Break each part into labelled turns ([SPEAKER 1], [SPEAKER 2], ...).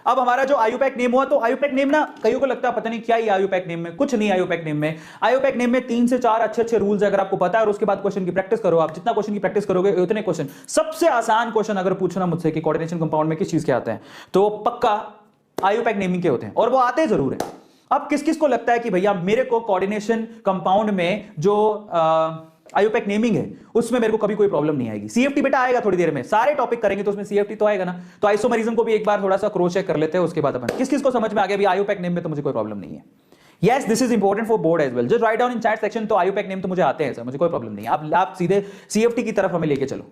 [SPEAKER 1] अब हमारा जो आयुपैक नेम हुआ, तो आयुपैक नेम ना कईयों को लगता है पता नहीं क्या ही आयुपैक नेम में, कुछ नहीं। आयुपैक नेम में, आयुपैक नेम में 3 से 4 अच्छे अच्छे रूल्स अगर आपको पता है, और उसके बाद क्वेश्चन की प्रैक्टिस करो, आप जितना क्वेश्चन की प्रैक्टिस करोगे उतने क्वेश्चन। सबसे आसान क्वेश्चन अगर पूछना मुझसे कि कोऑर्डिनेशन कंपाउंड में किस चीज के आते हैं, तो पक्का आयुपैक नेमिंग के होते हैं, और वो आते जरूर है। अब किस किस को लगता है कि भैया मेरे को कोऑर्डिनेशन कंपाउंड में जो आयुपैक नेमिंग है उसमें मेरे को कभी कोई प्रॉब्लम नहीं आएगी। सीएफटी बेटा आएगा थोड़ी देर में, सारे टॉपिक करेंगे तो उसमें सीएफटी तो आएगा ना। तो आइसोमरिज्म को भी एक बार थोड़ा सा क्रॉस चेक कर लेते हैं, उसके बाद अपन किस किस को समझ में आ गया भी आयुपैक नेम में तो मुझे कोई प्रॉब्लम नहीं है। Yes, this is important for board as well, just write down in chat section. तो आयुपैक नेम तो मुझे आते हैं सर, मुझे कोई प्रॉब्लम नहीं है। आप सीधे सीएफटी की तरफ हमें लेके चलो।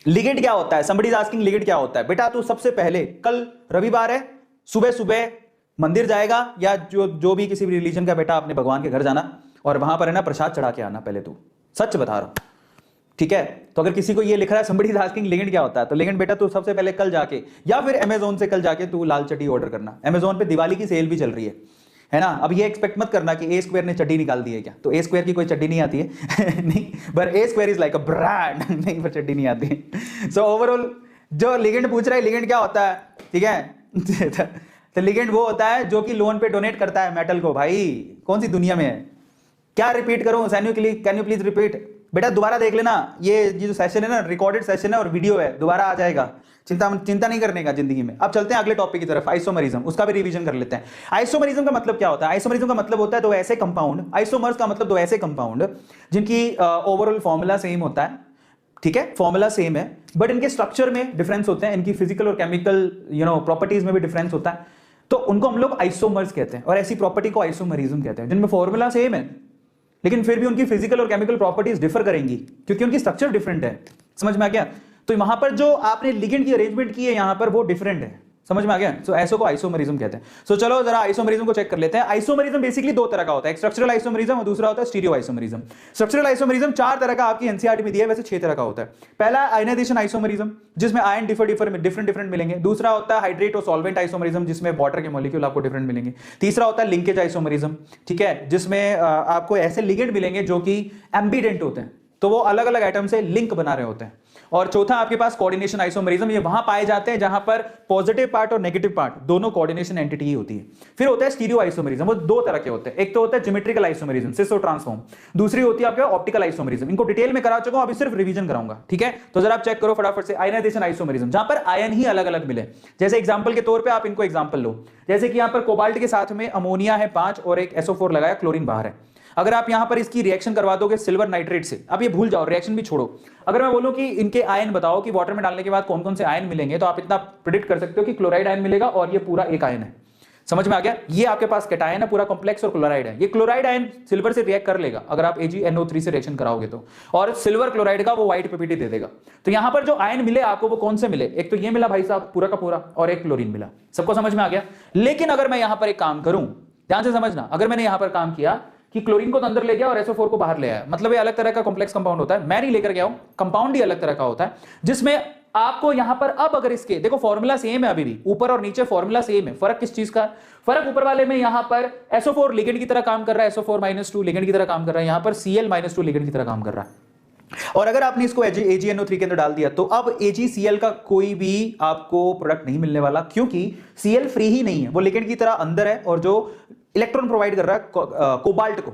[SPEAKER 1] लिगेंड क्या होता है? समबडी इज आस्किंग लिगेंड क्या होता है? बेटा तू सबसे पहले, कल रविवार है, सुबह सुबह मंदिर जाएगा या जो भी किसी भी रिलीजन का बेटा अपने भगवान के घर जाना, और वहां पर है ना प्रसाद चढ़ा के आना पहले। तू सच बता रहा हूं, ठीक है? तो अगर किसी को ये लिख रहा है समबडी इज आस्किंग लिगेंड क्या होता है, तो लिगेंड बेटा तू सबसे पहले कल जाके या फिर अमेजोन से कल जाके तू लाल चड्डी ऑर्डर करना। अमेजोन पे दिवाली की सेल भी चल रही है ना। अब ये एक्सपेक्ट मत करना कि ए स्क्वायर ने चड्डी निकाल दी है क्या, तो ए स्क्वायर की कोई चड्डी नहीं आती है नहीं, पर A square is like a brand नहीं, पर चड्डी नहीं आती है। सो ओवरऑल जो लिगेंड पूछ रहा है, लिगेंड क्या होता है, ठीक है? तो लिगेंड वो होता है जो कि लोन पे डोनेट करता है मेटल को। भाई कौन सी दुनिया में है, क्या रिपीट करूं सैन्यू के लिए, कैन यू प्लीज रिपीट? बेटा दोबारा देख लेना, ये जो सेशन है ना रिकॉर्डेड सेशन है और वीडियो है, दोबारा आ जाएगा, चिंता नहीं करने का जिंदगी में। अब चलते हैं अगले टॉपिक की तरफ, आइसोमरिज्म, उसका भी रिवीजन कर लेते हैं। आइसोमरिज्म का मतलब क्या होता है? आइसोमरिज्म का मतलब होता है दो ऐसे कंपाउंड, आइसोमर्स का मतलब दो ऐसे कंपाउंड जिनकी ओवरऑल फॉर्मूला सेम होता है, ठीक है? फॉर्मूला सेम है, बट इनके स्ट्रक्चर में डिफरेंस होते हैं, इनकी फिजिकल और केमिकल प्रॉपर्टीज में भी डिफरेंस होता है, तो उनको हम लोग आइसोमर्स कहते हैं। और ऐसी प्रॉपर्टी को आइसोमरिज्म कहते हैं जिनमें फॉर्मूला सेम है लेकिन फिर भी उनकी फिजिकल और केमिकल प्रॉपर्टीज डिफर करेंगी क्योंकि उनकी स्ट्रक्चर डिफरेंट है। समझ में आ गया? तो वहां पर जो आपने लिगेंड की अरेंजमेंट की है यहां पर वो डिफरेंट है। समझ में आ गया? सो ऐसो को आइसोमरिज्म कहते हैं। सो चलो जरा आइसोमरिज्म को चेक कर लेते हैं। आइसोमरिज्म बेसिकली दो तरह का होता है, एक स्ट्रक्चरल आइसोमरिज्म और दूसरा होता है स्टीरियो आइसोमरिज्म। स्ट्रक्चरल आइसोमरिज्म 4 तरह का आपकी एनसीईआरटी में दिया है, वैसे 6 तरह का होता है। पहला आयनाइजेशन आइसोमरिज्म जिसमें आयन डिफरेंट मिलेंगे। दूसरा होता है हाइड्रेट और सॉल्वेंट आइसोमरिज्म जिसमें वाटर के मॉलिक्यूल आपको डिफरेंट मिलेंगे। तीसरा होता है लिंकेज आइसोमरिज्म, ठीक है, जिसमें आपको ऐसे लिगेंड मिलेंगे जो कि एम्बिडेंट होते हैं, तो वो अलग अलग एटम से लिंक बना रहे होते हैं। और चौथा आपके पास कोऑर्डिनेशन आइसोमरिज्म, ये वहां पाए जाते हैं जहां पर पॉजिटिव पार्ट और नेगेटिव पार्ट दोनों कोऑर्डिनेशन एंटिटी ही होती है। फिर होता है स्टीरियो आइसोमरिज्म, वो 2 तरह के होते हैं, एक तो होता है ज्योमेट्रिकल आइसोमरिज्म सिस और ट्रांसफॉर्म, दूसरी होती है आपका ऑप्टिकल आइसोमरिज्म। इनको डिटेल में करा चुका हूं, अभी सिर्फ रिवीजन कराऊंगा, ठीक है? तो जरा आप चेक करो फटाफट से। आयनाइजेशन आइसोमरिज्म जहां पर आयन ही अलग अलग मिले, जैसे एग्जांपल के तौर पे आप इनको एग्जांपल लो, जैसे कि यहां पर कोबाल्ट के साथ में अमोनिया है 5 और एक SO4 लगाया, क्लोरीन बाहर है। अगर आप यहां पर इसकी रिएक्शन करवा दोगे सिल्वर नाइट्रेट से, अब ये भूल जाओ, रिएक्शन भी छोड़ो, अगर मैं बोलूं कि इनके आयन बताओ कि वाटर में डालने के बाद कौन कौन से आयन मिलेंगे, तो आप इतना प्रिडिक्ट कर सकते हो कि क्लोराइड आयन मिलेगा और ये पूरा एक आयन है। समझ में आ गया? ये आपके पास कैटायन है पूरा कॉम्प्लेक्स और क्लोराइड है। ये क्लोराइड आयन सिल्वर से रिएक्ट कर लेगा अगर आप AgNO3 से रिएक्शन कराओगे तो, और सिल्वर क्लोराइड का वो व्हाइट पीपीटी दे देगा। तो यहां पर जो आयन मिले आपको वो कौन से मिले? एक तो ये मिला भाई साहब पूरा का पूरा, और एक क्लोरीन मिला। सबको समझ में आ गया? लेकिन अगर मैं यहां पर एक काम करूं, ध्यान से समझना, अगर मैंने यहां पर काम किया कि क्लोरीन को तो अंदर ले गया और SO4 को बाहर ले आया, मतलब ये अलग तरह का कॉम्प्लेक्स कंपाउंड होता है। मैं नहीं लेकर गया हूं, कंपाउंड ही अलग तरह का होता है, जिसमें आपको यहां पर अब अगर इसके देखो फॉर्मूला सेम है, अभी भी ऊपर और नीचे फॉर्मूला सेम है। फर्क किस चीज का? फर्क ऊपर वाले में यहां पर SO4 लिगेंड की तरह काम कर रहा है, SO4-2 लिगेंड की तरह काम कर रहा है, यहां पर Cl-2 लिगेंड की तरह काम कर रहा है। और अगर आपने इसको AgNO3 के अंदर डाल दिया तो अब AgCl का कोई भी आपको प्रोडक्ट नहीं मिलने वाला, क्योंकि Cl फ्री ही नहीं है, वो लिगेंड की तरह अंदर है और जो इलेक्ट्रॉन प्रोवाइड कर रहा है कोबाल्ट को,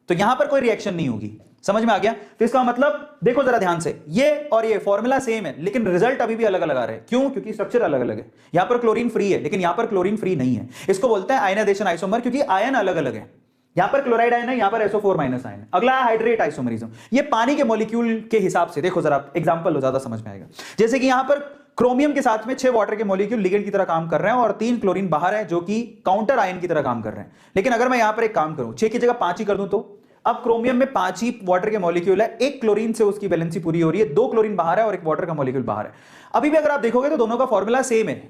[SPEAKER 1] तो यहां पर कोई रिएक्शन नहीं होगी। समझ में आ गया? तो इसका मतलब देखो जरा ध्यान से, ये और ये फॉर्मूला सेम है लेकिन रिजल्ट अभी भी अलग अलग आ रहे हैं। क्यों? क्योंकि स्ट्रक्चर अलग अलग है। यहां पर क्लोरीन फ्री है लेकिन यहां पर क्लोरीन फ्री नहीं है। इसको बोलते हैं आयनाइजेशन आइसोमर, क्योंकि आयन अलग अलग है। यहां पर क्लोराइड आयन है, यहां पर SO4- आयन है। अगला है हाइड्रेट आइसोमरिज्म। ये पानी के मॉलिक्यूल के हिसाब से देखो जरा, एग्जांपल लो ज्यादा समझ में आएगा। जैसे कि यहां पर क्रोमियम के साथ में 6 वाटर के मॉलिक्यूल लिगेंड की तरह काम कर रहे हैं और 3 क्लोरीन बाहर है जो कि काउंटर आयन की तरह काम कर रहे हैं। लेकिन अगर मैं यहां पर एक काम करूं, 6 की जगह 5 ही कर दूं, तो अब क्रोमियम में 5 ही वाटर के मॉलिक्यूल है, एक क्लोरीन से उसकी बैलेंसी पूरी हो रही है, 2 क्लोरीन बाहर है और एक वाटर का मॉलिक्यूल बाहर है। अभी भी अगर आप देखोगे तो दोनों का फॉर्मूला सेम है,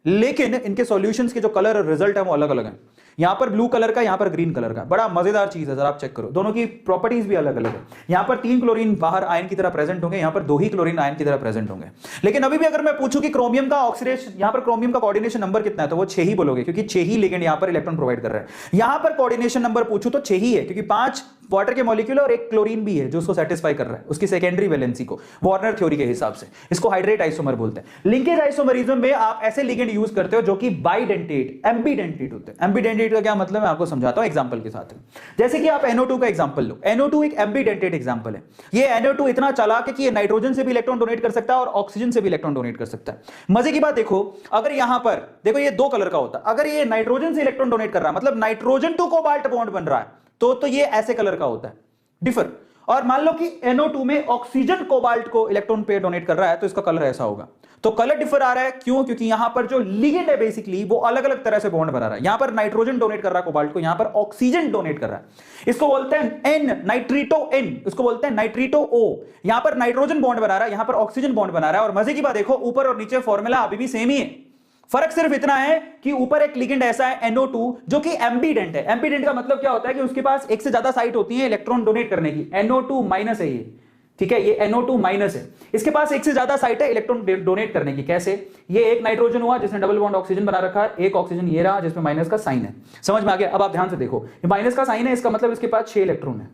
[SPEAKER 1] लेकिन इनके सॉल्यूशंस के जो कलर और रिजल्ट है वो अलग अलग है। यहां पर ब्लू कलर का, यहां पर ग्रीन कलर का, बड़ा मजेदार चीज है, जरा आप चेक करो, दोनों की प्रॉपर्टीज भी अलग अलग है। यहां पर 3 क्लोरीन बाहर आयन की तरह प्रेजेंट होंगे, यहां पर 2 ही क्लोरीन आयन की तरह प्रेजेंट होंगे। लेकिन अभी भी अगर मैं पूछूं कि क्रोमियम का ऑक्सीडेशन, यहां पर क्रोमियम का कोऑर्डिनेशन नंबर कितना है, तो वो 6 ही बोलोगे, क्योंकि 6 ही लिगेंड यहां पर इलेक्ट्रॉन प्रोवाइड कर रहा है। यहां पर कोऑर्डिनेशन नंबर पूछूं तो 6 ही है, क्योंकि 5 वाटर के मॉलिक्यूल और एक क्लोरीन भी है जो उसको सेटिस्फाई कर रहा है उसकी सेकेंडरी वैलेंसी को, वार्नर थ्योरी के हिसाब से। इसको हाइड्रेट आइसोमर बोलते हैं। लिंकेज आइसोमरिज्म में आप ऐसे लिगेंड यूज करते हो जो कि बाइडेंटेट, एम्बीडेंटेट होते हैं। एम्बीडेंटेट का क्या मतलब है आपको समझाता हूं एग्जांपल के साथ। जैसे कि आप NO2 का एग्जांपल लो, NO2 एक एम्बीडेंटेट एग्जांपल है। ये NO2 इतना चालाक है कि ये नाइट्रोजन से भी इलेक्ट्रॉन डोनेट कर सकता है और ऑक्सीजन से भी इलेक्ट्रॉन डोनेट कर सकता है। मजे की बात देखो, अगर यहां पर देखो ये 2 कलर का होता है, अगर ये नाइट्रोजन से इलेक्ट्रॉन डोनेट कर रहा है मतलब नाइट्रोजन टू कोबाल्ट बॉन्ड बन रहा है तो ये ऐसे कलर का होता है, डिफर। और मान लो कि NO2 में ऑक्सीजन कोबाल्ट को इलेक्ट्रॉन पेयर डोनेट कर रहा है तो इसका कलर ऐसा होगा। तो कलर डिफर आ रहा है क्यों? क्योंकि यहां पर जो लिगेंड है बेसिकली वो अलग अलग तरह से बॉन्ड बना रहा है। यहां पर नाइट्रोजन डोनेट कर रहा है कोबाल्ट को, यहां पर ऑक्सीजन डोनेट कर रहा है। इसको बोलते हैं N, नाइट्रीटो N, इसको बोलते हैं नाइट्रीटो O। यहां पर नाइट्रोजन बॉन्ड बना रहा है, यहां पर ऑक्सीजन बॉन्ड बना रहा है। और मजे की बात देखो, ऊपर और नीचे फॉर्मूला अभी भी सेम ही है, फर्क सिर्फ इतना है कि ऊपर एक लिगेंड ऐसा है NO2 जो कि एम्बीडेंट है। एम्बीडेंट का मतलब क्या होता है कि उसके पास एक से ज्यादा साइट होती है इलेक्ट्रॉन डोनेट करने की। NO2 माइनस है ये, ठीक है, ये NO2 माइनस है, इसके पास एक से ज्यादा साइट है इलेक्ट्रॉन डोनेट करने की। कैसे? ये एक नाइट्रोजन हुआ जिसने डबल बॉन्ड ऑक्सीजन बना रखा है, एक ऑक्सीजन ये रहा जिसमें माइनस का साइन है। समझ में आ गया? अब आप ध्यान से देखो, ये माइनस का साइन है, इसका मतलब इसके पास 6 इलेक्ट्रॉन है,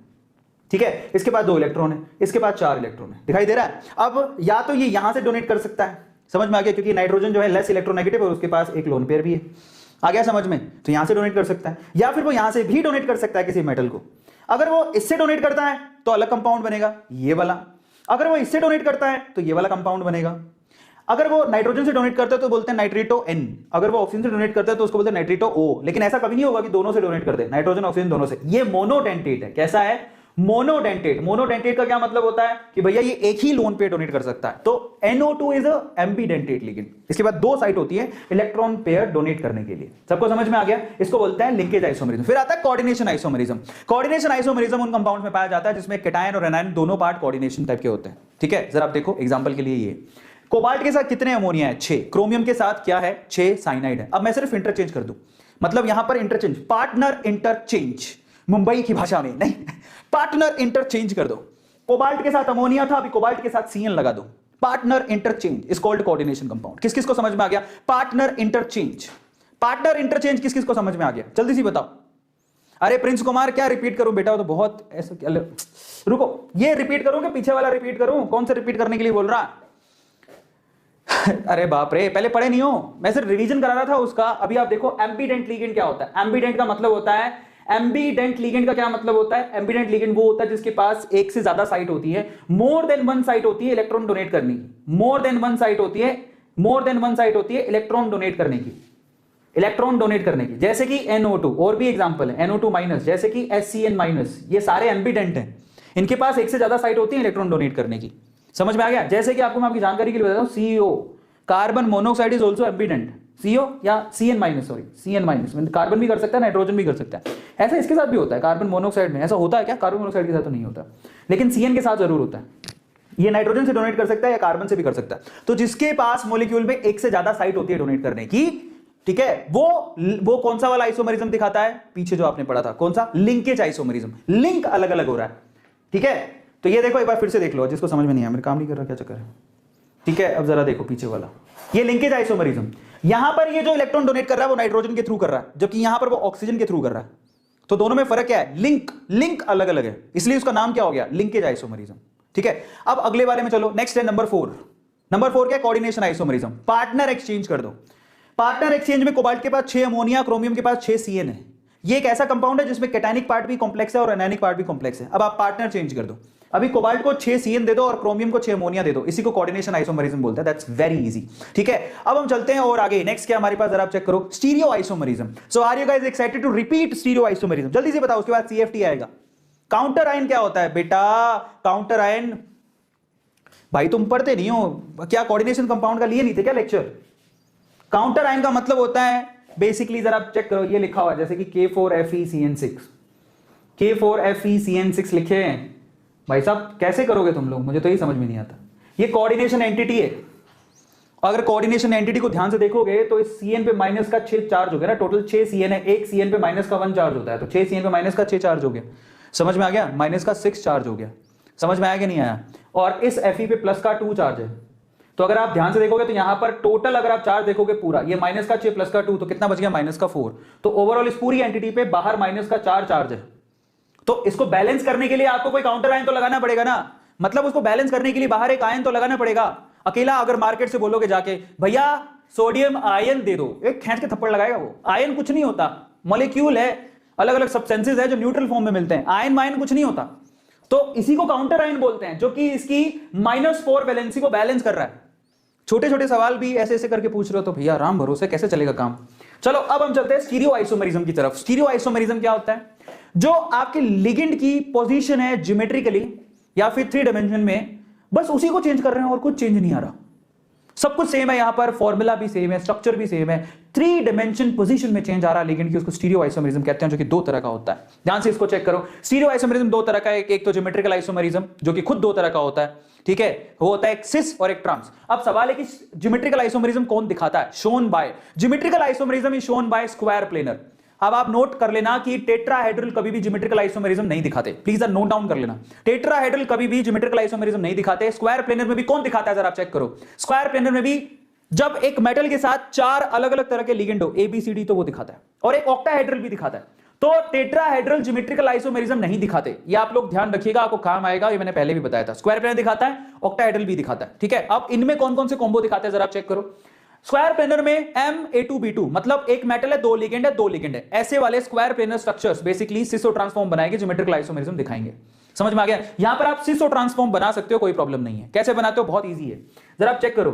[SPEAKER 1] ठीक है, इसके पास 2 इलेक्ट्रॉन है, इसके पास 4 इलेक्ट्रॉन है। दिखाई दे रहा है? अब या तो ये यहां से डोनेट कर सकता है, समझ में आ गया, क्योंकि नाइट्रोजन जो है लेस इलेक्ट्रोनेगेटिव और उसके पास एक लोन पेयर भी है। आ गया समझ में? तो यहां से डोनेट कर सकता है, या फिर वो यहां से भी डोनेट कर सकता है किसी मेटल को। अगर वो इससे डोनेट करता है तो अलग कंपाउंड बनेगा ये वाला, अगर वो इससे डोनेट करता है तो ये वाला कंपाउंड बनेगा। अगर वो नाइट्रोजन से डोनेट करता है तो बोलते हैं नाइट्रीटो N, अगर वो ऑक्सीजन से डोनेट करता है तो उसको बोलते हैं नाइट्रीटो O। लेकिन ऐसा कभी नहीं होगा कि दोनों से डोनेट कर दे, नाइट्रोजन ऑक्सीजन दोनों से। ये मोनोडेंटेट है। कैसा है? मोनोडेंटेट। मोनोडेंटेट का क्या मतलब होता है कि भैया ये एक ही लोन पे डोनेट कर सकता है। तो NO2 is a ambidentate ligand, इसके बाद 2 साइट होती है इलेक्ट्रॉन पेयर डोनेट करने के लिए। सबको समझ में आ गया? इसको बोलते हैं लिंकेज आइसोमरिज्म। फिर आता है कोऑर्डिनेशन आइसोमरिज्म। कोऑर्डिनेशन आइसोमरिज्म उन कंपाउंड्स में पाया जाता है जिसमें कैटायन और एनायन दोनों पार्ट कोऑर्डिनेशन टाइप के होते हैं, ठीक है। जरा आप देखो एग्जांपल के लिए, ये कोबाल्ट के साथ कितने अमोनिया है? 6। क्रोमियम के साथ क्या है? 6 साइनाइड है। अब मैं सिर्फ इंटरचेंज कर दूं, मतलब यहां पर इंटरचेंज, पार्टनर इंटरचेंज, मुंबई की भाषा में नहीं, पार्टनर इंटरचेंज कर दो। कोबाल्ट के साथ अमोनिया था, अभी कोबाल्ट के साथ CN लगा दो। Partner interchange is called coordination compound. किस किस को समझ में आ गया? पार्टनर इंटरचेंज, पार्टनर इंटरचेंज किस किस को समझ में आ गया? जल्दी से बताओ। अरे प्रिंस कुमार क्या रिपीट करूं बेटा, वो तो बहुत ऐसा। रुको, ये रिपीट करूं कि पीछे वाला रिपीट करूं? कौन सा रिपीट करने के लिए बोल रहा? अरे बाप रे, पहले पढ़े नहीं हो, मैं सिर्फ रिवीजन करा रहा था उसका। अभी आप देखो एम्बीडेंट लिगेंड क्या होता है। एम्बीडेंट का मतलब होता है, एम्बीडेंट लिगेंड का क्या मतलब होता है? एम्बीडेंट लिगेंड वो होता है जिसके पास एक से ज्यादा साइट होती है, मोर देन 1 साइट होती है इलेक्ट्रॉन डोनेट करने की। मोर देन 1 साइट होती है, मोर देन 1 साइट होती है इलेक्ट्रॉन डोनेट करने की, इलेक्ट्रॉन डोनेट करने की। जैसे कि NO2, और भी एग्जांपल है, NO2 माइनस, जैसे कि HCN माइनस, ये सारे एम्बीडेंट हैं, इनके पास एक से ज्यादा साइट होती है इलेक्ट्रॉन डोनेट करने की। समझ में आ गया? जैसे कि आपको मैं आपकी जानकारी के लिए बताता हूं, CO, carbon monoxide is also ambident. CO या CN minus, sorry CN minus, carbon भी कर सकता है, नाइट्रोजन भी कर सकता है। ऐसा इसके साथ भी होता है, कार्बन मोनोऑक्साइड में ऐसा होता है क्या? कार्बन मोनोऑक्साइड के साथ तो नहीं होता, लेकिन CN के साथ जरूर होता है। ये नाइट्रोजन से डोनेट कर सकता है या कार्बन से भी कर सकता है। तो जिसके पास मॉलिक्यूल में एक से ज्यादा साइट होती है डोनेट करने की, ठीक है, वो कौन सा वाला आइसोमरिज्म दिखाता है? पीछे जो आपने पढ़ा था, कौन सा? Linkage isomerism. लिंक अलग अलग हो रहा है, ठीक है। तो ये देखो, एक बार फिर से देख लो, जिसको समझ में नहीं आया, मेरे काम नहीं कर रहा, क्या चक्कर है, ठीक है। अब जरा देखो पीछे वाला, ये लिंकेज आइसोमरिज्म। यहां पर ये जो इलेक्ट्रॉन डोनेट कर रहा है वो नाइट्रोजन के थ्रू कर रहा है, जबकि यहां पर वो ऑक्सीजन के थ्रू कर रहा है। तो दोनों में फर्क क्या है? लिंक अलग अलग है, इसलिए उसका नाम क्या हो गया? लिंकेज आइसोमरिज्म, ठीक है। अब अगले वाले में चलो, नेक्स्ट है नंबर 4। नंबर 4 क्या? Coordination isomerism. पार्टनर एक्सचेंज कर दो। पार्टनर एक्सचेंज में कोबाल्ट के पास 6 अमोनिया, क्रोमियम के पास 6 CN है। ये एक ऐसा कंपाउंड है जिसमें कैटायनिक पार्ट भी कॉम्प्लेक्स है और एनायनिक पार्ट भी कॉम्प्लेक्स है। अब आप पार्टनर चेंज कर दो, अभी कोबाल्ट को 6 CN दे दो और क्रोमियम को 6 अमोनिया दे दो, इसी को कोऑर्डिनेशन आइसोमरिज्म बोलते हैं। दैट्स वेरी इजी, ठीक है। अब हम चलते हैं और आगे, नेक्स्ट क्या हमारे पास, जरा आप चेक करो, stereo isomerism. So are you guys excited to repeat stereo isomerism? जल्दी से बताओ, उसके बाद CFT आएगा। काउंटर आयन क्या होता है बेटा? काउंटर आयन, भाई तुम पढ़ते नहीं हो क्या? कोऑर्डिनेशन कंपाउंड का लिए नहीं थे क्या लेक्चर? काउंटर आयन का मतलब होता है बेसिकली, जरा आप चेक करो, ये लिखा हुआ है जैसे कि K4FeCN6, K4FeCN6 लिखे हैं। भाई साहब कैसे करोगे तुम लोग, मुझे तो ये समझ में नहीं आता। ये कोऑर्डिनेशन एंटिटी है, अगर कोऑर्डिनेशन एंटिटी को ध्यान से देखोगे तो इस CN पे माइनस का 6 चार्ज हो गया ना। टोटल 6 CN है, एक CN पे माइनस का 1 चार्ज होता है, तो 6 CN पे माइनस का 6 चार्ज हो गया। समझ में आ गया? माइनस का 6 चार्ज हो गया। समझ में आया कि नहीं आया? और इस Fe पे प्लस का 2 चार्ज है। तो अगर आप ध्यान से देखोगे तो यहां पर टोटल अगर आप चार्ज देखोगे पूरा, ये माइनस का 6 प्लस का 2, तो कितना बच गया? माइनस का 4। तो ओवरऑल इस पूरी एंटिटी पे बाहर माइनस का 4 चार्ज है। तो इसको बैलेंस करने के लिए आपको कोई काउंटर आयन तो लगाना पड़ेगा ना, मतलब उसको बैलेंस करने के लिए बाहर एक आयन तो लगाना पड़ेगा। अकेला अगर मार्केट से बोलोगे जाके भैया सोडियम आयन दे दो, एक खींच के थप्पड़ लगाएगा वो। आयन कुछ नहीं होता, मॉलिक्यूल है, अलग अलग सब्सटेंसेस है जो न्यूट्रल फॉर्म में मिलते हैं। आयन मायन कुछ नहीं होता, तो इसी को काउंटर आयन बोलते हैं, जो कि इसकी -4 वैलेंसी को बैलेंस कर रहा है। छोटे छोटे सवाल भी ऐसे ऐसे करके पूछ रहे हो तो भैया राम भरोसे कैसे चलेगा काम। चलो अब हम चलते हैं स्टीरियो आइसोमेरिज्म की तरफ। स्टीरियो आइसोमेरिज्म क्या होता है? जो आपके लिगेंड की पोजीशन है ज्योमेट्रिकली या फिर 3 डायमेंशन में, बस उसी को चेंज कर रहे हैं और कुछ चेंज नहीं आ रहा, सब कुछ सेम है। यहां पर फॉर्मूला भी सेम है, स्ट्रक्चर भी सेम है, 3 डायमेंशन पोजीशन में चेंज आ रहा है लिगेंड की, उसको स्टीरियो आइसोमेरिज्म कहते हैं, जो कि 2 तरह का होता है। ध्यान से इसको चेक करो। स्टीरियो आइसोमेरिज्म 2 तरह का है, एक तो ज्योमेट्रिकल आइसोमेरिज्म जो कि खुद 2 तरह का होता है, ठीक है, वो होता है एक सिस और एक ट्रांस। अब सवाल है कि ज्योमेट्रिकल आइसोमेरिज्म कौन दिखाता है? Shown by geometrical isomerism is shown by square planar. अब आप नोट कर लेना कि टेट्राहेड्रल कभी भी ज्योमेट्रिकल आइसोमेरिज्म नहीं दिखाते, प्लीज नोट डाउन कर लेना। टेट्राहेड्रल कभी भी ज्योमेट्रिकल आइसोमेरिज्म नहीं दिखाते। स्क्वायर प्लेनर में भी कौन दिखाता है जरा आप चेक करो। स्क्वायर प्लेनर में भी जब एक मेटल के साथ 4 अलग अलग तरह के लिगेंड हो ABCD तो वो दिखाता है, और एक ऑक्टाहेड्रल भी दिखाता है। तो टेट्राहेड्रल ज्योमेट्रिकल आइसोमेरिज्म नहीं दिखाते, ये आप लोग ध्यान रखिएगा, आपको काम आएगा, ये मैंने पहले भी बताया था। स्क्वायर प्लेनर दिखाता है, ऑक्टाहेड्रल भी दिखाता है, ठीक है। अब इनमें कौन कौन से कॉम्बो दिखाते हैं जरा आप चेक करो। स्क्वायर प्लेनर में MA2B2 मतलब एक मेटल है, 2 लिगेंड है, 2 लिगेंड है, ऐसे वाले स्क्वायर प्लेनर स्ट्रक्चर्स बेसिकली सिसो ट्रांसफॉर्म बनाएंगे, ज्योमेट्रिकल आइसोमेरिज्म दिखाएंगे। समझ में आ गया? यहां पर आप सिसो ट्रांसफॉर्म बना सकते हो, कोई प्रॉब्लम नहीं है। कैसे बनाते हो? बहुत ईजी है, जरा आप चेक करो।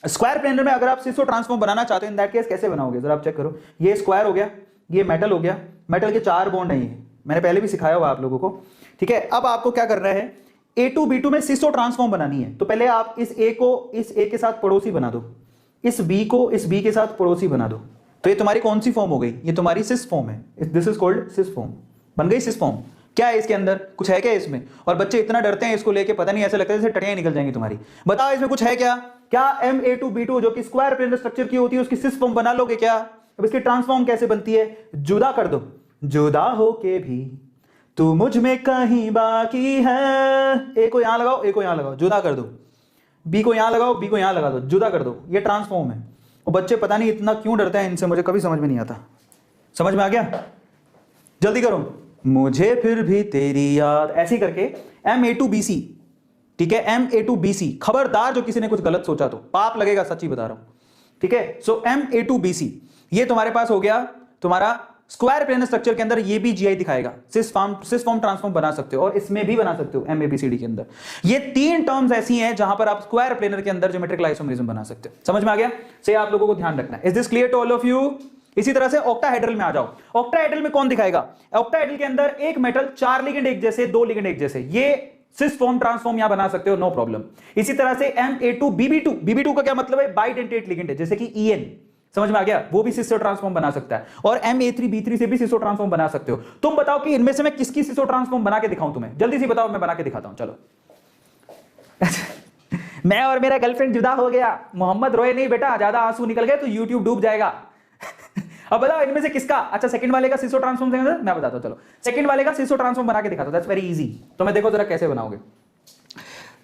[SPEAKER 1] स्क्वायर प्लेनर में अगर आप सिसो ट्रांसफॉर्म बनाना चाहते हो इन दैट केस कैसे बनाओगे जरा आप चेक करो। ये स्क्वायर हो गया, ये मेटल हो गया, मेटल के 4 बॉन्ड हैं, ये मैंने पहले भी सिखाया हुआ आप लोगों को, ठीक है। अब आपको क्या करना है, A2B2 में सिसो ट्रांसफॉर्म बनानी है, तो पहले आप इस A को इस A के साथ पड़ोसी बना दो, इस B को इस B के साथ पड़ोसी बना दो, तो ये तुम्हारी कौन सी फॉर्म हो गई? ये तुम्हारी सिस फॉर्म है, this is called cis form. बन गई सिस फॉर्म। क्या है इसके अंदर? कुछ है क्या इसमें? और बच्चे इतना डरते हैं इसको लेके, पता नहीं ऐसे लगता है जैसे टटियां निकल जाएंगी तुम्हारी। बताओ इसमें कुछ है क्या? क्या MA2B2 जो कि स्क्वायर प्लेनर स्ट्रक्चर की होती है उसकी सिस फॉर्म बना लोगे क्या? अब इसकी ट्रांसफॉर्म कैसे बनती है? जुदा कर दो, जुदा होके भी तू मुझ में कहीं बाकी है। ए को यहां लगाओ, ए को यहां लगाओ, जुदा कर दो। बी को यहां लगाओ, बी को यहां लगा दो, जुदा कर दो। ये ट्रांसफॉर्म है। और बच्चे पता नहीं इतना क्यों डरते हैं इनसे, मुझे कभी समझ में नहीं आता। समझ में आ गया? जल्दी करो। मुझे फिर भी तेरी याद, ऐसी करके MA2BC, ठीक है, MA2BC। खबरदार जो किसी ने कुछ गलत सोचा तो पाप लगेगा, सच्ची बता रहा हूं, ठीक है। सो MA2BC ये तुम्हारे पास हो गया तुम्हारा स्क्वायर प्लेनर स्ट्रक्चर के अंदर। ये भी GI दिखाएगा, सिस फॉर्म ट्रांसफॉर्म बना सकते हो, और इसमें भी बना सकते हो MABCD के अंदर। ये 3 टर्म्स ऐसी हैं जहां पर आप स्क्वायर प्लेनर के अंदर ज्योमेट्रिकल आइसोमेरिज्म बना सकते हो। समझ में आ गया? से आप लोगों को ध्यान रखना है। Is this clear to all of you? इसी तरह से ऑक्टाहेड्रल में आ जाओ। ऑक्टाहेड्रल में कौन दिखाएगा? ऑक्टाहेड्रल के अंदर एक मेटल 4 लिगेंड एक जैसे, 2 लिगेंड एक जैसे, ये सिस फॉर्म ट्रांसफॉर्म यहां बना सकते हो, नो प्रॉब्लम। इसी तरह से MA2BB2, BB2 का क्या मतलब है? बाइडेंटेट लिगेंड है, जैसे कि EN। समझ में आ गया? वो भी सिसो ट्रांसफॉर्म बना सकता है। और MA3B3 से भी सिसो ट्रांसफॉर्म बना सकते हो। तुम बताओ कि इनमें से मैं किसकी सिसो ट्रांसफॉर्म बना के दिखाऊं तुम्हें? जल्दी से बताओ, मैं बना के दिखाता हूं, चलो। मैं और मेरा गर्लफ्रेंड जुदा हो गया। मोहम्मद रोए नहीं बेटा, ज्यादा आंसू निकल गए तो यूट्यूब डूब जाएगा। अब बताओ इनमें से किसका? अच्छा, सेकंड वाले का सिसो ट्रांसफॉर्म मैं बताता हूं, चलो। सेकंड वाले का सिसो ट्रांसफॉर्म बना के दिखाता हूं, दैट्स वेरी इजी। तो मैं देखो जरा कैसे बनाओगे।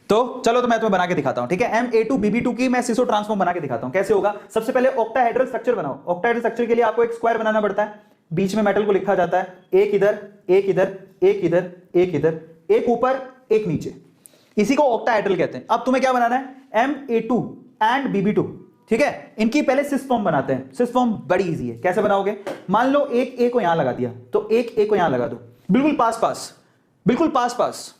[SPEAKER 1] तो चलो, तो मैं तुम्हें बना के दिखाता हूं, ठीक है। MA2BB2 की मैं सिसो ट्रांसफॉर्म बना के दिखाता हूं, कैसे होगा। सबसे पहले ऑक्टाहेड्रल स्ट्रक्चर बनाओ। ऑक्टाहेड्रल स्ट्रक्चर के लिए आपको एक स्क्वायर बनाना पड़ता है, बीच में मेटल को लिखा जाता है, एक इधर, एक इधर, एक इधर, एक इधर, एक ऊपर, एक नीचे, इसी को ऑक्टाहेड्रल कहते हैं। अब तुम्हें क्या बनाना है? MA2 एंड BB2, ठीक है। इनकी पहले सिस फॉर्म बनाते हैं। सिस फॉर्म बड़ी इजी है, कैसे बनाओगे? मान लो एक ए को यहां लगा दिया, तो एक ए को यहां लगा दो, बिल्कुल पास पास, बिल्कुल पास पास।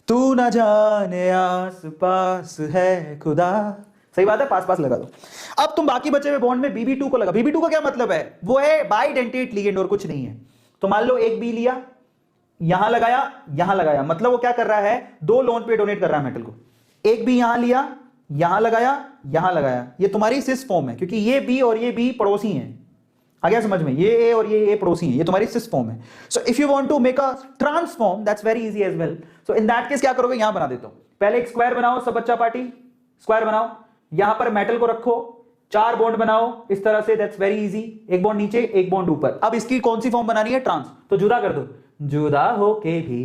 [SPEAKER 1] तू न जाने आस पास है खुदा, सही बात है, पास पास लगा दो। अब तुम बाकी बचे हुए बॉन्ड में BB2 को लगा। BB2 का क्या मतलब है? वो है बाइडेंटेट लिगेंड और कुछ नहीं है। तो मान लो एक बी लिया, यहां लगाया, मतलब वो क्या कर रहा है? 2 लोन पे डोनेट कर रहा है मेटल को। एक बी यहां लिया, यहां लगाया, ये तुम्हारी सिस फॉर्म है, क्योंकि ये बी और ये बी पड़ोसी हैं। आ गया समझ में? ये ए और ये ए पड़ोसी हैं, ये तुम्हारी सिस फॉर्म है। So if you want to make a trans form, that's very easy as well. So in that case क्या करोगे? यहां बना देता हूं। पहले एक स्क्वायर बनाओ, सब बच्चा पार्टी, स्क्वायर बनाओ, यहां पर मेटल को रखो, 4 बॉन्ड बनाओ इस तरह से, दैट्स वेरी इजी। एक बॉन्ड नीचे, एक बॉन्ड ऊपर। अब इसकी कौन सी फॉर्म बनानी है? ट्रांस। तो जुदा कर दो, जुदा होके भी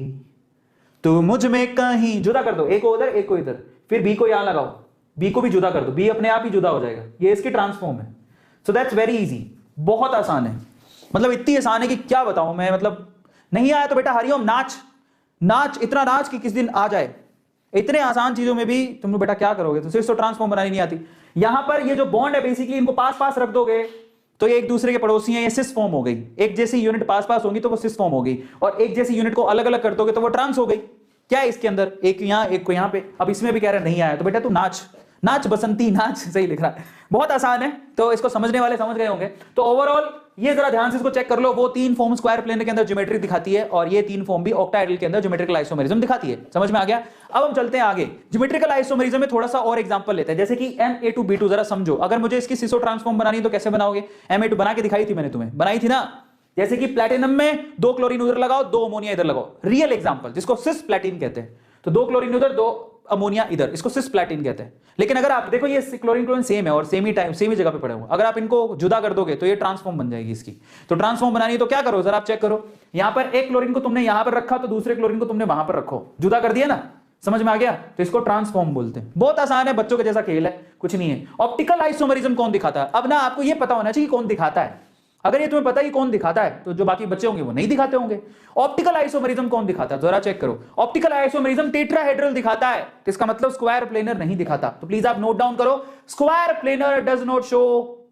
[SPEAKER 1] तू मुझ में कहीं, जुदा कर दो, एक को उधर, एक को इधर। फिर बी को यहां लगाओ, बी को भी जुदा कर दो, बी अपने आप ही जुदा हो जाएगा। ये इसकी ट्रांसफॉर्म है। सो दैट्स वेरी इजी, बहुत आसान है, मतलब इतनी आसान है कि क्या बताऊं मैं। मतलब नहीं आया तो बेटा हरिओम नाच, नाच, इतना नाच कि किस दिन आ जाए। इतने आसान चीजों में भी तुम बेटा क्या करोगे, तो सिर्फ तो ट्रांसफॉर्म बनानी नहीं आती। यहां पर ये जो बॉन्ड है बेसिकली इनको पास पास रख दोगे तो ये एक दूसरे के पड़ोसी हैं, ये सिस फॉर्म हो गई। एक जैसी यूनिट पास पास होगी तो वो सिस फॉर्म हो गई, और एक जैसी यूनिट को अलग अलग कर दोगे तो वो ट्रांस हो गई। क्या है इसके अंदर, एक यहां एक को यहां पे। अब इसमें भी कह रहा नहीं आया तो बेटा तू नाच, नाच बसंती नाच, सही लिख रहा है। बहुत आसान है, तो इसको समझने वाले समझ गए होंगे। तो ओवरऑल ये जरा ध्यान से इसको चेक कर लो, वो 3 फॉर्म स्क्वायर प्लेन के अंदर ज्योमेट्री दिखाती है, और ये 3 फॉर्म भी ऑक्टाहेड्रल के अंदर ज्योमेट्रिकल आइसोमेरिज्म दिखाती है। समझ में आ गया। अब हम चलते हैं आगे, ज्योमेट्रिकल आइसोमेरिज्म में थोड़ा सा और एग्जांपल लेते हैं, जैसे कि Ma2B2 जरा समझो। अगर मुझे इसकी सिसो ट्रांसफॉर्म बनानी है तो कैसे बनाओगे। Ma2 बना के दिखाई थी मैंने तुम्हें, बनाई थी ना। जैसे कि प्लैटिनम में 2 क्लोरीन उधर लगाओ, 2 अमोनिया इधर लगाओ, रियल एग्जांपल, जिसको सिस प्लैटिन कहते हैं। तो 2 क्लोरीन उधर, 2 अमोनिया इधर, इसको सिस प्लैटिन कहते हैं। लेकिन अगर आप देखो ये क्लोरीन क्लोरीन सेम है और सेम ही जगह पे पड़े हुए, अगर आप इनको जुदा कर दोगे तो ये ट्रांसफॉर्म बन जाएगी इसकी। तो ट्रांसफॉर्म बनानी है तो क्या करो जरा आप चेक करो। यहां पर एक क्लोरीन को तुमने यहां पर रखा तो दूसरे क्लोरीन को तुमने वहां पर रखो, जुदा कर दिया ना। समझ में आ गया। तो इसको ट्रांसफॉर्म बोलते हैं। बहुत आसान है, बच्चों के जैसा खेल है, कुछ नहीं है। ऑप्टिकल आइसोमेरिज्म कौन दिखाता है। अब ना आपको ये पता होना चाहिए कौन दिखाता है। अगर ये तुम्हें पता ही कौन दिखाता है तो जो बाकी बच्चे होंगे वो नहीं दिखाते होंगे। ऑप्टिकल आइसोमेरिज्म कौन दिखाता है जरा चेक करो। ऑप्टिकल आइसोमेरिज्म टेट्राहेड्रल दिखाता है, इसका मतलब स्क्वायर प्लेनर नहीं दिखाता। तो प्लीज आप नोट डाउन करो, square planar does not show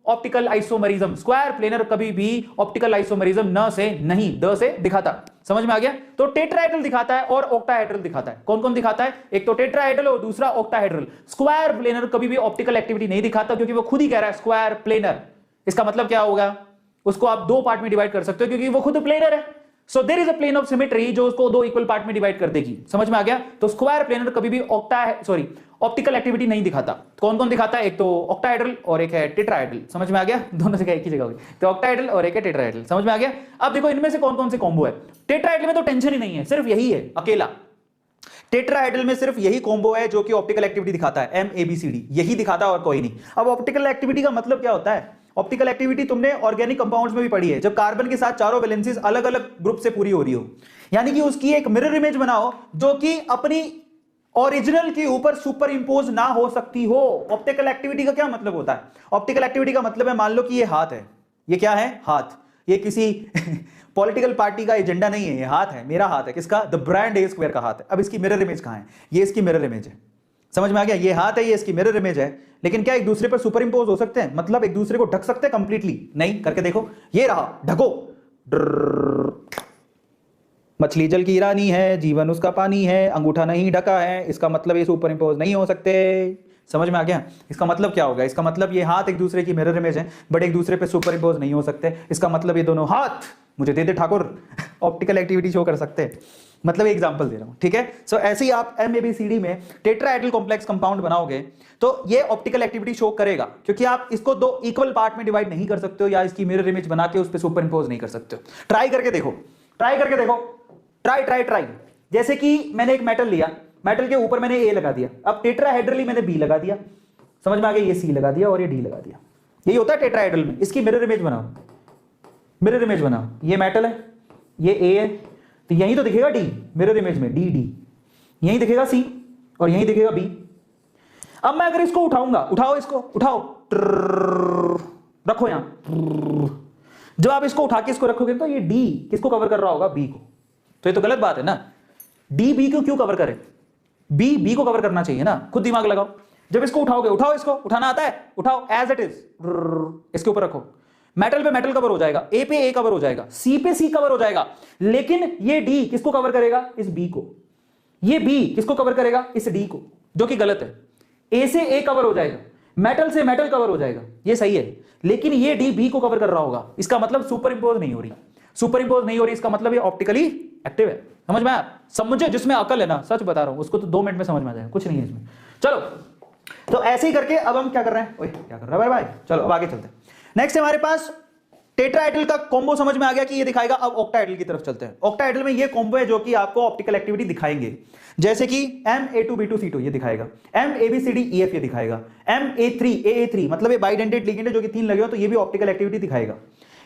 [SPEAKER 1] optical isomerism. Square planar कभी भी ऑप्टिकल आइसोमेरिज्म न से नहीं, द से दिखाता। समझ में आ गया। तो टेट्राहेड्रल दिखाता है और ऑक्टाहेड्रल दिखाता है। कौन कौन दिखाता है, एक तो टेट्राहेड्रल और दूसरा ऑक्टाहेड्रल। स्क्वायर प्लेनर कभी भी ऑप्टिकल एक्टिविटी नहीं दिखाता, क्योंकि वो खुद ही कह रहा है स्क्वायर प्लेनर। इसका मतलब क्या होगा, उसको आप 2 पार्ट में डिवाइड कर सकते हो क्योंकि वो खुद प्लेनर है। So there is a plane of symmetry जो उसको 2 इक्वल पार्ट में डिवाइड कर देगी। समझ में आ गया। तो स्क्वायर प्लेनर कभी भी ऑप्टिकल एक्टिविटी नहीं दिखाता। कौन कौन दिखाता है, एक तो ऑक्टाहेड्रल और एक है टेट्राहेड्रल। समझ में आ गया, दोनों जगह एक ही जगह होगी। तो ऑक्टाहेड्रल और एक है टेट्राहेड्रल। समझ में आ गया। अब देखो इनमें से कौन कौन से कॉम्बो है। टेट्राहेड्रल में तो टेंशन ही नहीं है, सिर्फ यही है अकेला। टेट्राहेड्रल में सिर्फ यही कॉम्बो है जो कि ऑप्टिकल एक्टिविटी दिखाता है, MABCD यही दिखाता है और कोई नहीं। अब ऑप्टिकल एक्टिविटी का मतलब क्या होता है। ऑप्टिकल एक्टिविटी तुमने ऑर्गेनिक कंपाउंड्स में भी पढ़ी है, जब कार्बन के साथ चारों वैलेंसीज अलग अलग ग्रुप से पूरी हो रही हो, यानी कि उसकी एक मिरर इमेज बनाओ जो कि अपनी ओरिजिनल के ऊपर सुपर इंपोज ना हो सकती हो। ऑप्टिकल एक्टिविटी का क्या मतलब होता है। ऑप्टिकल एक्टिविटी का मतलब है, मान लो कि ये हाथ है, ये क्या है, हाथ। ये किसी पॉलिटिकल पार्टी का एजेंडा नहीं है, ये हाथ है, मेरा हाथ है, किसका, द ब्रांड ए स्क्वायर का हाथ है। अब इसकी मिरर इमेज कहां है, ये इसकी मिरर इमेज है। समझ में आ गया। ये हाथ है, ये इसकी मिरर इमेज है, लेकिन क्या एक दूसरे पर सुपर इंपोज हो सकते हैं, मतलब एक दूसरे को ढक सकते हैं कंप्लीटली, नहीं। करके देखो, ये रहा, ढको। मछली जल की रानी है, जीवन उसका पानी है, अंगूठा नहीं ढका है, इसका मतलब ये सुपर इंपोज नहीं हो सकते। समझ में आ गया। इसका मतलब क्या होगा, इसका मतलब ये हाथ एक दूसरे की मिरर इमेज है बट एक दूसरे पे सुपर इंपोज नहीं हो सकते। इसका मतलब ये दोनों हाथ मुझे दे दे ठाकुर, ऑप्टिकल एक्टिविटी शो कर सकते हैं। मतलब एग्जांपल दे रहा हूं, ठीक है। सो ऐसे ही आप MABCD में टेट्राहेड्रल कॉम्प्लेक्स कंपाउंड बनाओगे तो ये ऑप्टिकल एक्टिविटी शो करेगा, क्योंकि आप इसको 2 इक्वल पार्ट में डिवाइड नहीं कर सकते हो या इसकी मिरर इमेज बना के उस पर सुपर इंपोज नहीं कर सकते हो। ट्राई करके देखो, ट्राई करके देखो, ट्राई ट्राई ट्राई। जैसे कि मैंने एक मेटल लिया, मेटल के ऊपर मैंने A लगा दिया, अब टेट्राहेड्रली मैंने B लगा दिया। समझ में आ गया। ये C लगा दिया और ये D लगा दिया। यही होता है टेट्राहेड्रल में। इसकी मिरर इमेज बनाओ, मिरर इमेज बनाओ। ये मेटल है, ये A है, तो यहीं तो दिखेगा D मिरर इमेज में, D, यहीं दिखेगा C और यहीं दिखेगा B। अब मैं अगर इसको उठाऊंगा, उठाओ इसको, उठाओ, रखो यहां। जब आप इसको उठा के इसको रखोगे तो ये D किसको कवर कर रहा होगा, B को। तो ये तो गलत बात है ना। D B को क्यों कवर करे, B को कवर करना चाहिए ना। खुद दिमाग लगाओ। जब इसको उठाओगे, उठाओ इसको, उठाना आता है, उठाओ एज इट इज, इसके ऊपर रखो। मेटल पे मेटल कवर हो जाएगा, A पे A कवर हो जाएगा, C पे C कवर हो जाएगा, लेकिन ये D किसको कवर करेगा, इस B को। ये B किसको कवर करेगा, इस D को, जो कि गलत है। A से A कवर हो जाएगा, मेटल से मेटल कवर हो जाएगा, ये सही है, लेकिन ये D B को कवर कर रहा होगा। इसका मतलब सुपर इंपोज नहीं हो रही, सुपर इंपोज नहीं हो रही, इसका मतलब ये ऑप्टिकली एक्टिव है। समझ में आया। समझे, जिसमें अकल है ना, सच बता रहा हूं, उसको तो 2 मिनट में समझ में आ जाएगा, कुछ नहीं है इसमें। चलो, तो ऐसे ही करके अब हम क्या कर रहे हैं, ओए क्या कर रहा है भाई। चलो अब आगे चलते हैं। नेक्स्ट हमारे पास टेट्राहेड्रल का कॉम्बो समझ में आ गया कि ये दिखाएगा। अब ऑक्टाहेड्रल की तरफ चलते हैं। ऑक्टाहेड्रल में ये कॉम्बो है जो कि आपको ऑप्टिकल एक्टिविटी दिखाएंगे, जैसे कि Ma2B2C2 ये दिखाएगा, MABCDEF ये दिखाएगा, Ma3AA3 मतलब ये बाइडेंटेड लिगेंड है जो कि 3 लगे हो, तो ये भी ऑप्टिकल एक्टिविटी दिखाएगा।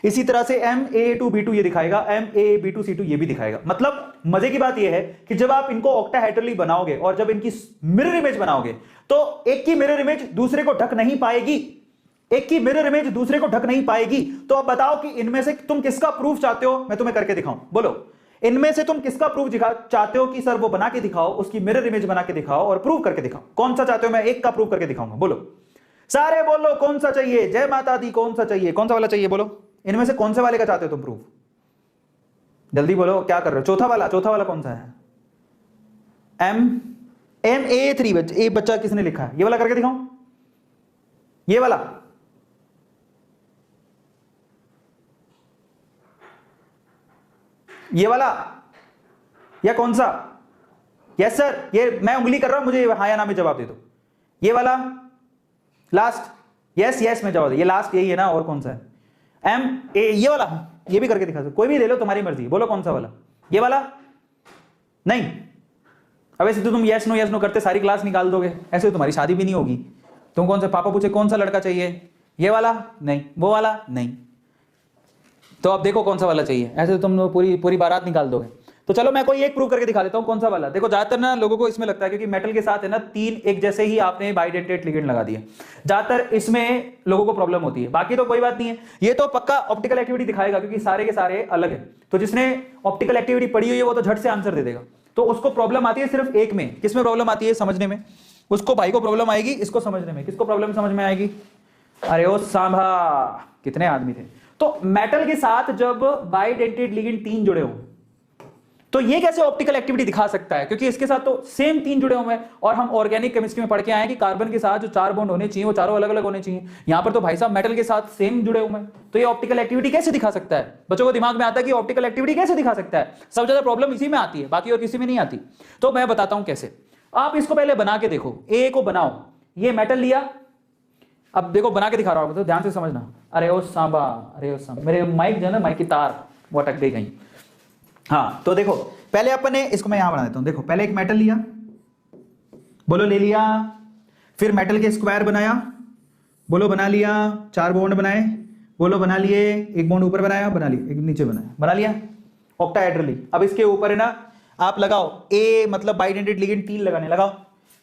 [SPEAKER 1] इसी तरह से Ma2B2 ये दिखाएगा, MAB2C2 ये भी दिखाएगा। मतलब मजे की बात ये है कि जब आप इनको ऑक्टाहेड्रली बनाओगे और जब इनकी मिरर इमेज बनाओगे तो एक की मिरर इमेज दूसरे को ढक नहीं पाएगी, एक की मिरर इमेज दूसरे को ढक नहीं पाएगी। तो अब बताओ कि इनमें से तुम किसका प्रूफ चाहते हो, मैं तुम्हें करके दिखाऊं, बोलो। इनमें से तुम किसका प्रूफ चाहते हो कि सर वो बना के दिखाओ, उसकी मिरर इमेज बना के दिखाओ और प्रूव करके दिखाओ? कौन सा चाहते हो? मैं एक का प्रूव करके दिखाऊंगा, बोलो सारे बोलो कौन सा चाहिए? जय माता दी, कौन सा चाहिए? कौन सा वाला चाहिए? बोलो इनमें से कौन से वाले का चाहते हो तुम प्रूफ? जल्दी बोलो, क्या कर रहे हो? चौथा वाला, चौथा वाला कौन सा है? MA3 ए बच्चा किसने लिखा है? ये वाला करके दिखाऊं? ये वाला? ये वाला या कौन सा? यस सर, ये मैं उंगली कर रहा हूं, मुझे हाँ या ना में जवाब दे दो। ये वाला लास्ट? यस यस में जवाब दे। ये लास्ट यही है ना? और कौन सा है? ये वाला? ये भी करके दिखा दो, कोई भी ले लो, तुम्हारी मर्जी। बोलो कौन सा वाला? ये वाला? नहीं, अब ऐसे तो तुम यस नो करते सारी क्लास निकाल दोगे, ऐसे तो तुम्हारी शादी भी नहीं होगी। तुम कौन सा, पापा पूछे कौन सा लड़का चाहिए? ये वाला? नहीं। वो वाला? नहीं। तो अब देखो कौन सा वाला चाहिए, ऐसे तो तुम पूरी बारात निकाल दोगे। तो चलो मैं कोई एक प्रूव करके दिखा देता हूं कौन सा वाला। देखो ज्यादातर ना लोगों को इसमें लगता है क्योंकि मेटल के साथ है ना 3 एक जैसे ही आपने बाइडेंटेट लिगेंड लगा दिए, ज्यादातर इसमें लोगों को प्रॉब्लम होती है। बाकी तो कोई बात नहीं है, ये तो पक्का ऑप्टिकल एक्टिविटी दिखाएगा क्योंकि सारे के सारे अलग है। तो जिसने ऑप्टिकल एक्टिविटी पढ़ी हुई है वो तो झट से आंसर दे देगा। तो उसको प्रॉब्लम आती है सिर्फ एक में, किसमें प्रॉब्लम आती है? समझने में। उसको भाई को प्रॉब्लम आएगी इसको समझने में। किसको प्रॉब्लम समझ में आएगी? अरे ओ सांभा, कितने आदमी थे। तो मेटल के साथ जब बाइडेंटेड लिगेंड 3 जुड़े हो तो ये कैसे ऑप्टिकल एक्टिविटी दिखा सकता है? क्योंकि इसके साथ तो सेम 3 जुड़े हुए हैं और हम ऑर्गेनिक केमिस्ट्री में पढ़ के आए हैं कि कार्बन के साथ जो 4 बॉन्ड होने चाहिए वो चारों अलग अलग होने चाहिए। यहां पर तो भाई साहब मेटल के साथ सेम जुड़े हुए हैं, तो ये ऑप्टिकल एक्टिविटी कैसे दिखा सकता है? बच्चों को दिमाग में आता है कि ऑप्टिकल एक्टिविटी कैसे दिखा सकता है। सब ज्यादा प्रॉब्लम इसी में आती है, बाकी और किसी में नहीं आती। तो मैं बताता हूं कैसे। आप इसको पहले बना के देखो, ए को बनाओ। ये मेटल लिया, अब देखो बना के दिखा रहा हूं तो ध्यान से समझना। अरे ओ सांबा, अरे ओ सांबा, मेरे माइक जो है ना, माइक की तार वो अटक गई कहीं। हाँ तो देखो पहले अपन ने इसको, मैं यहां बना देता हूं। देखो पहले एक मेटल लिया, बोलो ले लिया, फिर मेटल के स्क्वायर बनाया, बोलो बना लिया, 4 बॉन्ड बनाए, बोलो बना लिए, एक बॉन्ड ऊपर बनाया, बना लिया, एक नीचे बनाया, बना लिया ऑक्टाहेड्रली। अब इसके ऊपर है ना आप लगाओ ए मतलब बाइडेंटेड लिगेंड 3 लगाने लगाओ।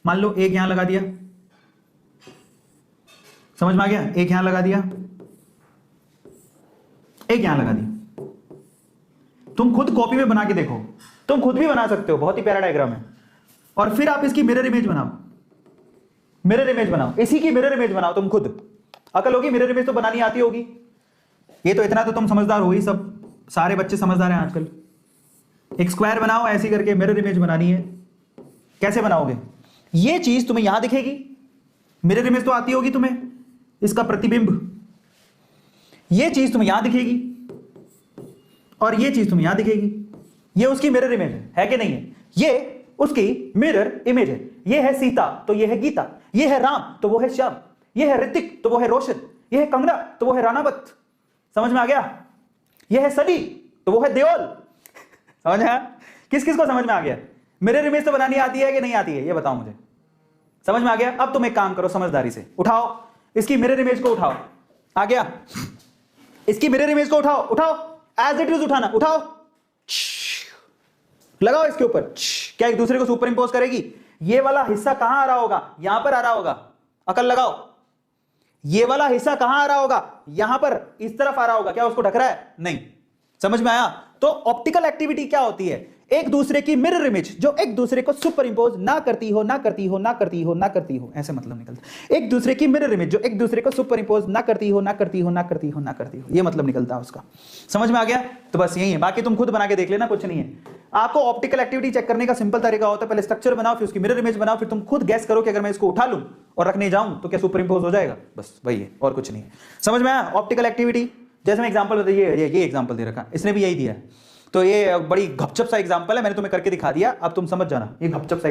[SPEAKER 1] मान लो एक यहां लगा दिया, समझ में आ गया? एक यहां लगा दिया, एक यहां लगा दिया। तुम खुद कॉपी में बना के देखो, तुम खुद भी बना सकते हो, बहुत ही प्यारा डायग्राम है। और फिर आप इसकी मिरर इमेज बनाओ, मिरर इमेज बनाओ, इसी की मिरर इमेज बनाओ तुम खुद। अकल होगी, मिरर इमेज तो बनानी आती होगी। ये तो इतना तो तुम समझदार हो ही, सब सारे बच्चे समझदार हैं आजकल। एक स्क्वायर बनाओ ऐसी करके, मिरर इमेज बनानी है। कैसे बनाओगे? ये चीज तुम्हें यहां दिखेगी, मिरर इमेज तो आती होगी तुम्हें, इसका प्रतिबिंब। ये चीज तुम्हें यहां दिखेगी और ये चीज तुम्हें यहां दिखेगी। ये उसकी मिरर इमेज है कि नहीं है? ये उसकी मिरर इमेज है। ये है सीता तो ये है गीता, ये है राम तो वो है श्याम, ये है ऋतिक तो वो है रोशन, ये है कंगना तो वो है रानावत। समझ में आ गया? ये है सनी तो वो है देओल। समझ में आया? किस किस को समझ में आ गया? मिरर इमेज तो बनानी आती है कि नहीं आती है? ये बताओ मुझे। समझ में आ गया? अब तुम एक काम करो समझदारी से, उठाओ इसकी मिरर इमेज को, उठाओ। आ गया? इसकी मिरर इमेज को उठाओ, उठाओ एज इट इज, उठाना, उठाओ, लगाओ इसके ऊपर। क्या एक दूसरे को सुपर इंपोज करेगी? ये वाला हिस्सा कहां आ रहा होगा? यहां पर आ रहा होगा। अकल लगाओ, ये वाला हिस्सा कहां आ रहा होगा? यहां पर, इस तरफ आ रहा होगा। क्या उसको ढक रहा है? नहीं। समझ में आया? तो ऑप्टिकल एक्टिविटी क्या होती है? एक दूसरे की मिरर इमेज जो एक दूसरे को सुपर इंपोज ना करती हो, ना करती हो, ना करती हो, ना करती हो, ऐसे मतलब निकलता। एक दूसरे की मिरर इमेज जो एक दूसरे को सुपर इंपोज ना करती हो, ना करती हो, ना करती हो, ना करती हो, ये मतलब निकलता है उसका। समझ में आ गया? तो बस यही है, बाकी तुम खुद बना के देख लेना, कुछ नहीं है। आपको ऑप्टिकल एक्टिविटी चेक करने का सिंपल तरीका होता है, पहले स्ट्रक्चर बनाओ, फिर उसकी मिरर इमेज बनाओ, फिर तुम खुद गैस करो कि अगर मैं इसको उठा लूं और रखने जाऊं तो क्या सुपर इंपोज हो जाएगा? बस वही है, और कुछ नहीं है। समझ में आया? ऑप्टिकल एक्टिविटी जैसे मैं एग्जांपल बताइए, ये एग्जांपल दे रखा, इसने भी यही दिया है। तो ये बड़ी घपचप सा एग्जांपल है, मैंने तुम्हें करके दिखा दिया, अब तुम समझ जाना। ये घपचप सा